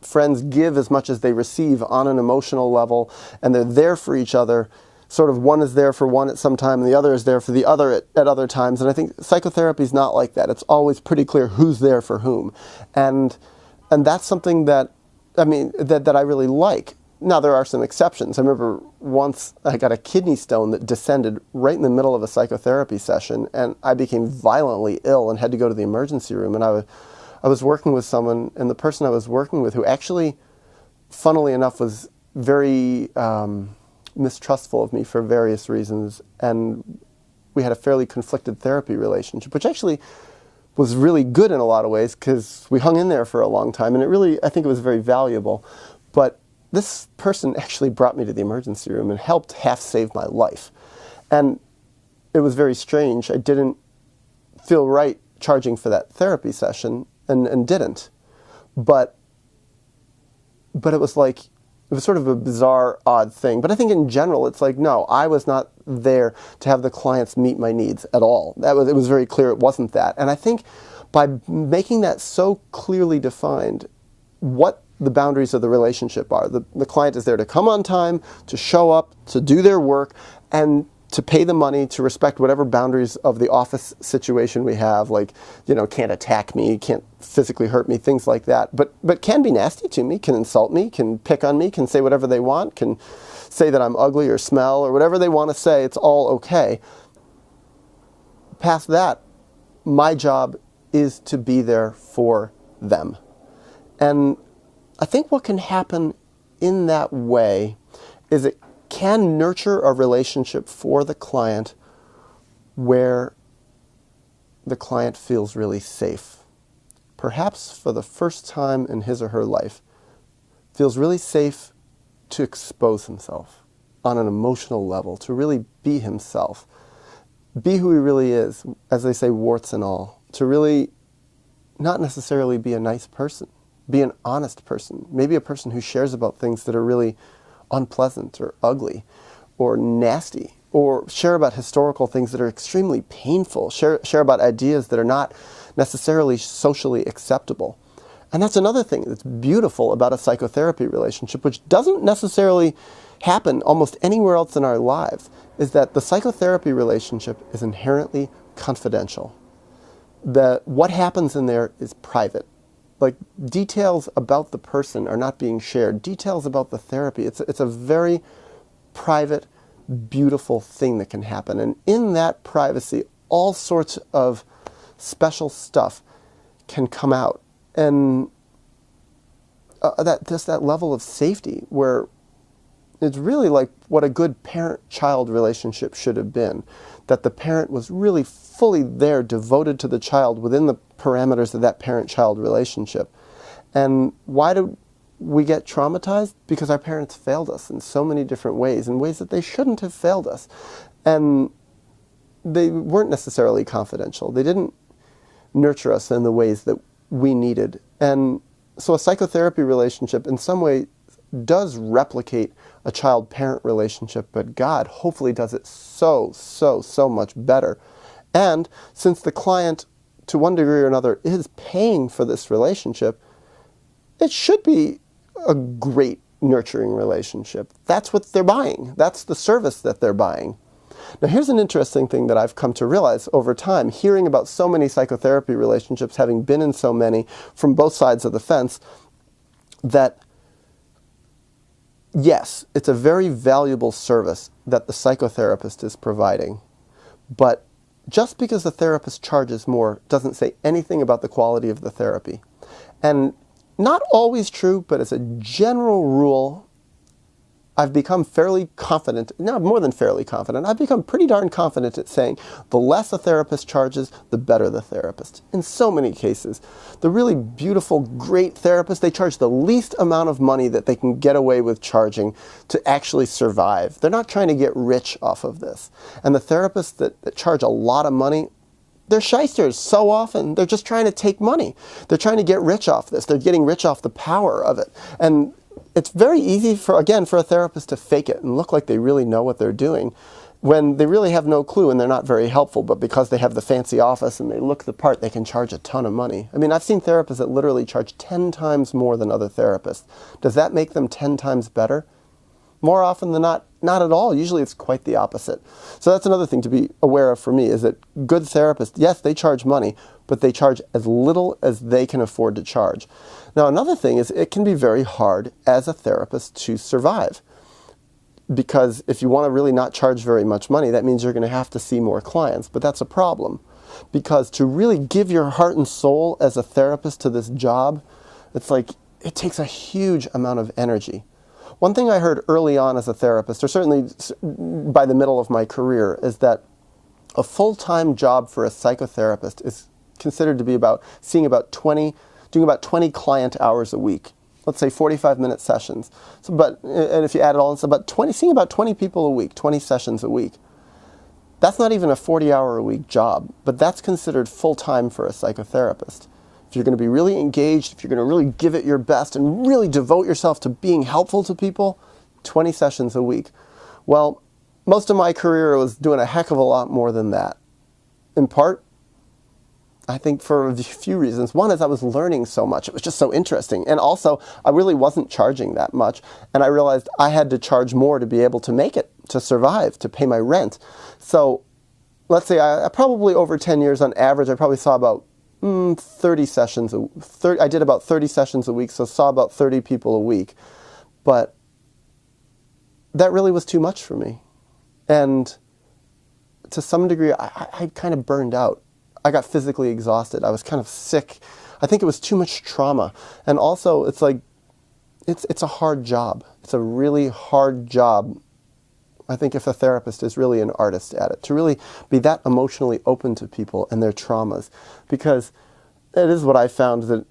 A: friends give as much as they receive on an emotional level, and they're there for each other. Sort of one is there for one at some time, and the other is there for the other at other times. And I think psychotherapy is not like that. It's always pretty clear who's there for whom. And that's something that, I mean, that I really like. Now, there are some exceptions. I remember once I got a kidney stone that descended right in the middle of a psychotherapy session, and I became violently ill and had to go to the emergency room. And I was working with someone, and the person I was working with, who actually, funnily enough, was very mistrustful of me for various reasons, and we had a fairly conflicted therapy relationship, which actually was really good in a lot of ways because we hung in there for a long time, and I think it was very valuable. But this person actually brought me to the emergency room and helped half save my life. And it was very strange. I didn't feel right charging for that therapy session and didn't. But it was like, it was sort of a bizarre, odd thing. But I think in general, it's like, no, I was not there to have the clients meet my needs at all. It was very clear it wasn't that. And I think by making that so clearly defined, what the boundaries of the relationship are. The client is there to come on time, to show up, to do their work, and to pay the money, to respect whatever boundaries of the office situation we have, like, can't attack me, can't physically hurt me, things like that, but can be nasty to me, can insult me, can pick on me, can say whatever they want, can say that I'm ugly or smell or whatever they want to say. It's all okay. Past that, my job is to be there for them. And I think what can happen in that way is it can nurture a relationship for the client where the client feels really safe. Perhaps for the first time in his or her life, feels really safe to expose himself on an emotional level, to really be himself, be who he really is, as they say, warts and all, to really not necessarily be a nice person. Be an honest person, maybe a person who shares about things that are really unpleasant or ugly or nasty, or share about historical things that are extremely painful, share about ideas that are not necessarily socially acceptable. And that's another thing that's beautiful about a psychotherapy relationship, which doesn't necessarily happen almost anywhere else in our lives, is that the psychotherapy relationship is inherently confidential. What happens in there is private. Like, details about the person are not being shared. Details about the therapy. It's a very private, beautiful thing that can happen. And in that privacy, all sorts of special stuff can come out. And that level of safety where it's really like what a good parent-child relationship should have been. That the parent was really fully there, devoted to the child within the parameters of that parent-child relationship. And why do we get traumatized? Because our parents failed us in so many different ways, in ways that they shouldn't have failed us. And they weren't necessarily confidential. They didn't nurture us in the ways that we needed. And so a psychotherapy relationship in some way does replicate a child-parent relationship, but God hopefully does it so much better. And since the client to one degree or another, is paying for this relationship, it should be a great nurturing relationship. That's what they're buying. That's the service that they're buying. Now, here's an interesting thing that I've come to realize over time, hearing about so many psychotherapy relationships, having been in so many from both sides of the fence, that yes, it's a very valuable service that the psychotherapist is providing, but just because the therapist charges more doesn't say anything about the quality of the therapy. And not always true, but as a general rule, I've become fairly confident, no, more than fairly confident, I've become pretty darn confident at saying the less a therapist charges, the better the therapist. In so many cases, the really beautiful, great therapists, they charge the least amount of money that they can get away with charging to actually survive. They're not trying to get rich off of this. And the therapists that charge a lot of money, they're shysters so often. They're just trying to take money. They're trying to get rich off this. They're getting rich off the power of it. And it's very easy for a therapist to fake it and look like they really know what they're doing when they really have no clue and they're not very helpful, but because they have the fancy office and they look the part, they can charge a ton of money. I mean, I've seen therapists that literally charge 10 times more than other therapists. Does that make them 10 times better? More often than not at all. Usually it's quite the opposite. So that's another thing to be aware of for me, is that good therapists, yes, they charge money, but they charge as little as they can afford to charge. Now, another thing is it can be very hard as a therapist to survive, because if you want to really not charge very much money, that means you're going to have to see more clients, but that's a problem, because to really give your heart and soul as a therapist to this job, it's like it takes a huge amount of energy. One thing I heard early on as a therapist, or certainly by the middle of my career, is that a full-time job for a psychotherapist is considered to be doing about 20 client hours a week. Let's say 45-minute sessions. And if you add it all, it's seeing about 20 people a week, 20 sessions a week. That's not even a 40-hour-a-week job, but that's considered full-time for a psychotherapist. If you're going to be really engaged, if you're going to really give it your best and really devote yourself to being helpful to people, 20 sessions a week. Well, most of my career was doing a heck of a lot more than that. In part, I think for a few reasons. One is I was learning so much. It was just so interesting. And also, I really wasn't charging that much. And I realized I had to charge more to be able to make it, to survive, to pay my rent. So let's say I probably over 10 years on average, I probably saw about 30 sessions. I did about 30 sessions a week, so saw about 30 people a week. But that really was too much for me. And to some degree, I kind of burned out. I got physically exhausted. I was kind of sick. I think it was too much trauma. And also, it's like, it's a hard job. It's a really hard job. I think if a therapist is really an artist at it, to really be that emotionally open to people and their traumas. Because it is what I found, that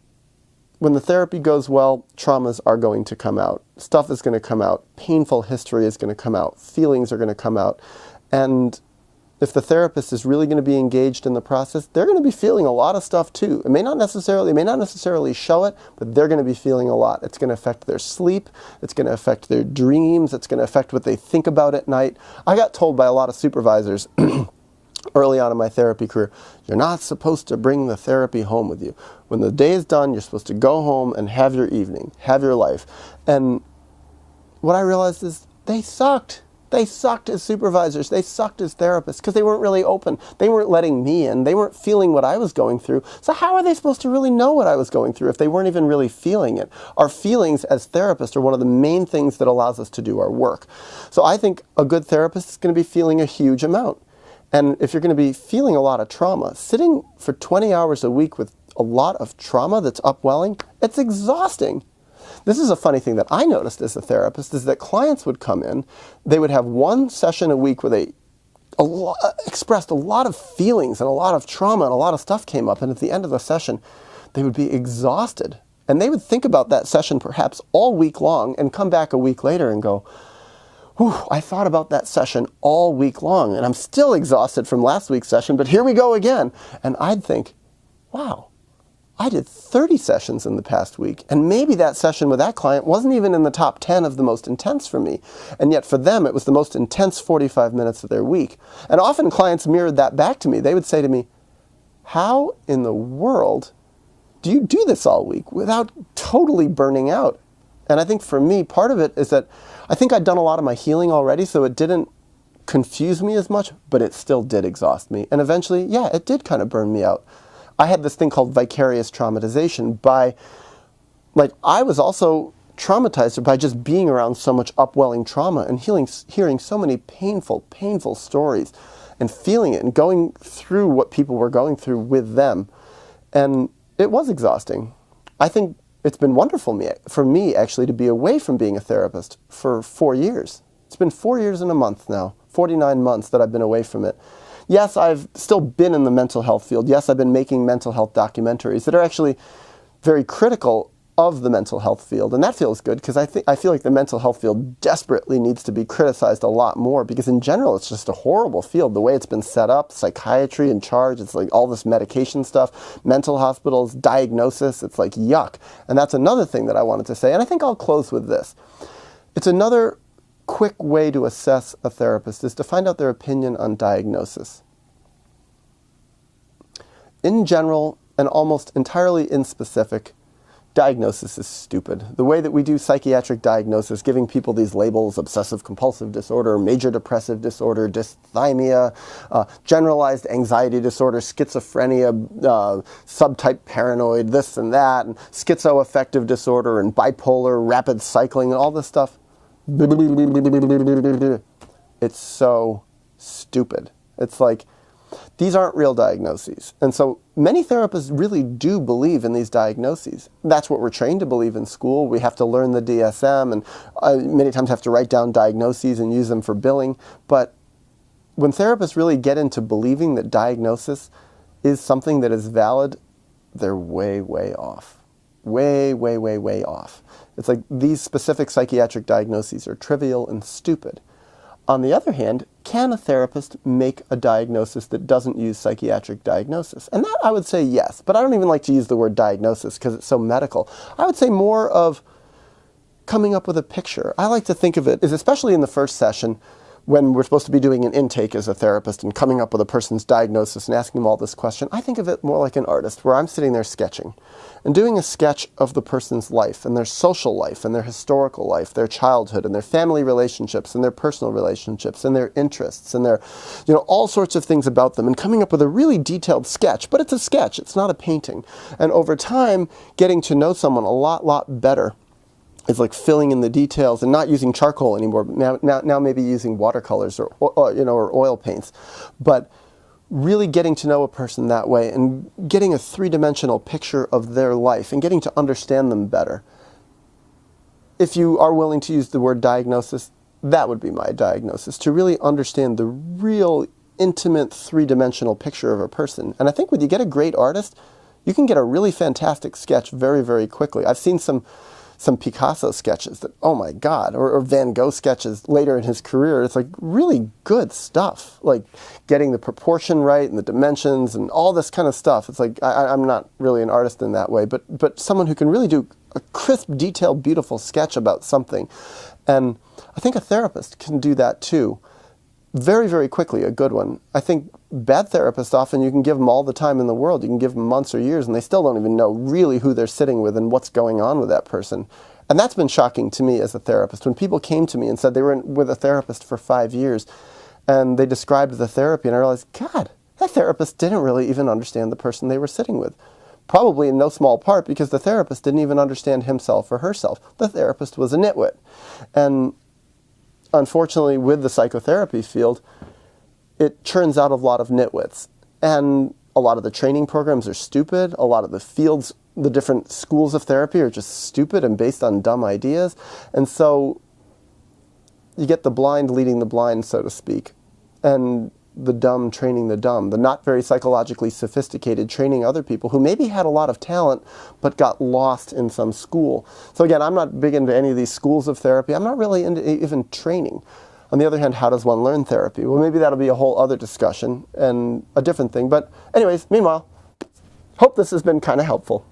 A: when the therapy goes well, traumas are going to come out. Stuff is going to come out. Painful history is going to come out. Feelings are going to come out. And if the therapist is really going to be engaged in the process, they're going to be feeling a lot of stuff too. They may not necessarily show it, but they're going to be feeling a lot. It's going to affect their sleep. It's going to affect their dreams. It's going to affect what they think about at night. I got told by a lot of supervisors early on in my therapy career, you're not supposed to bring the therapy home with you. When the day is done, you're supposed to go home and have your evening, have your life. And what I realized is they sucked. They sucked as supervisors. They sucked as therapists because they weren't really open. They weren't letting me in. They weren't feeling what I was going through. So how are they supposed to really know what I was going through if they weren't even really feeling it? Our feelings as therapists are one of the main things that allows us to do our work. So I think a good therapist is going to be feeling a huge amount. And if you're going to be feeling a lot of trauma, sitting for 20 hours a week with a lot of trauma that's upwelling, it's exhausting. This is a funny thing that I noticed as a therapist, is that clients would come in, they would have one session a week where they expressed a lot of feelings and a lot of trauma and a lot of stuff came up, and at the end of the session, they would be exhausted. And they would think about that session perhaps all week long and come back a week later and go, whew, I thought about that session all week long, and I'm still exhausted from last week's session, but here we go again. And I'd think, wow, I did 30 sessions in the past week, and maybe that session with that client wasn't even in the top 10 of the most intense for me, and yet for them it was the most intense 45 minutes of their week. And often clients mirrored that back to me. They would say to me, how in the world do you do this all week without totally burning out? And I think for me, part of it is that I think I'd done a lot of my healing already, so it didn't confuse me as much, but it still did exhaust me. And eventually, yeah, it did kind of burn me out. I had this thing called vicarious traumatization I was also traumatized by just being around so much upwelling trauma and hearing so many painful, painful stories and feeling it and going through what people were going through with them. And it was exhausting. I think it's been wonderful for me actually to be away from being a therapist for 4 years. It's been 4 years and a month now, 49 months that I've been away from it. Yes, I've still been in the mental health field. Yes, I've been making mental health documentaries that are actually very critical of the mental health field, and that feels good because I feel like the mental health field desperately needs to be criticized a lot more, because in general it's just a horrible field. The way it's been set up, psychiatry in charge, it's like all this medication stuff, mental hospitals, diagnosis, it's like yuck. And that's another thing that I wanted to say, and I think I'll close with this. It's another quick way to assess a therapist is to find out their opinion on diagnosis. In general, and almost entirely in specific, diagnosis is stupid. The way that we do psychiatric diagnosis, giving people these labels, obsessive compulsive disorder, major depressive disorder, dysthymia, generalized anxiety disorder, schizophrenia, subtype paranoid, this and that, and schizoaffective disorder, and bipolar, rapid cycling, and all this stuff. It's so stupid. It's like, these aren't real diagnoses. And so many therapists really do believe in these diagnoses. That's what we're trained to believe in school. We have to learn the DSM and many times have to write down diagnoses and use them for billing. But when therapists really get into believing that diagnosis is something that is valid, they're way, way off. Way, way, way, way off. It's like these specific psychiatric diagnoses are trivial and stupid. On the other hand, can a therapist make a diagnosis that doesn't use psychiatric diagnosis? And that I would say yes, but I don't even like to use the word diagnosis because it's so medical. I would say more of coming up with a picture. I like to think of it as, especially in the first session, when we're supposed to be doing an intake as a therapist and coming up with a person's diagnosis and asking them all this question, I think of it more like an artist, where I'm sitting there sketching and doing a sketch of the person's life and their social life and their historical life, their childhood and their family relationships and their personal relationships and their interests and their, all sorts of things about them, and coming up with a really detailed sketch. But it's a sketch, it's not a painting. And over time, getting to know someone a lot better. It's like filling in the details and not using charcoal anymore, but now maybe using watercolors or oil paints. But really getting to know a person that way and getting a three-dimensional picture of their life and getting to understand them better. If you are willing to use the word diagnosis, that would be my diagnosis, to really understand the real intimate three-dimensional picture of a person. And I think when you get a great artist, you can get a really fantastic sketch very, very quickly. I've seen some Picasso sketches that, oh my God, or Van Gogh sketches later in his career. It's like really good stuff, like getting the proportion right and the dimensions and all this kind of stuff. It's like, I'm not really an artist in that way, but someone who can really do a crisp, detailed, beautiful sketch about something. And I think a therapist can do that too. Very, very quickly, a good one. I think bad therapists, often you can give them all the time in the world. You can give them months or years, and they still don't even know really who they're sitting with and what's going on with that person. And that's been shocking to me as a therapist. When people came to me and said they were with a therapist for 5 years, and they described the therapy, and I realized, God, that therapist didn't really even understand the person they were sitting with. Probably in no small part because the therapist didn't even understand himself or herself. The therapist was a nitwit. And unfortunately, with the psychotherapy field, it churns out a lot of nitwits. And a lot of the training programs are stupid. A lot of the fields, the different schools of therapy are just stupid and based on dumb ideas. And so you get the blind leading the blind, so to speak, and the dumb training the dumb, the not very psychologically sophisticated training other people who maybe had a lot of talent but got lost in some school. So again, I'm not big into any of these schools of therapy. I'm not really into even training. On the other hand, how does one learn therapy? Well, maybe that'll be a whole other discussion and a different thing. But anyways, meanwhile, hope this has been kind of helpful.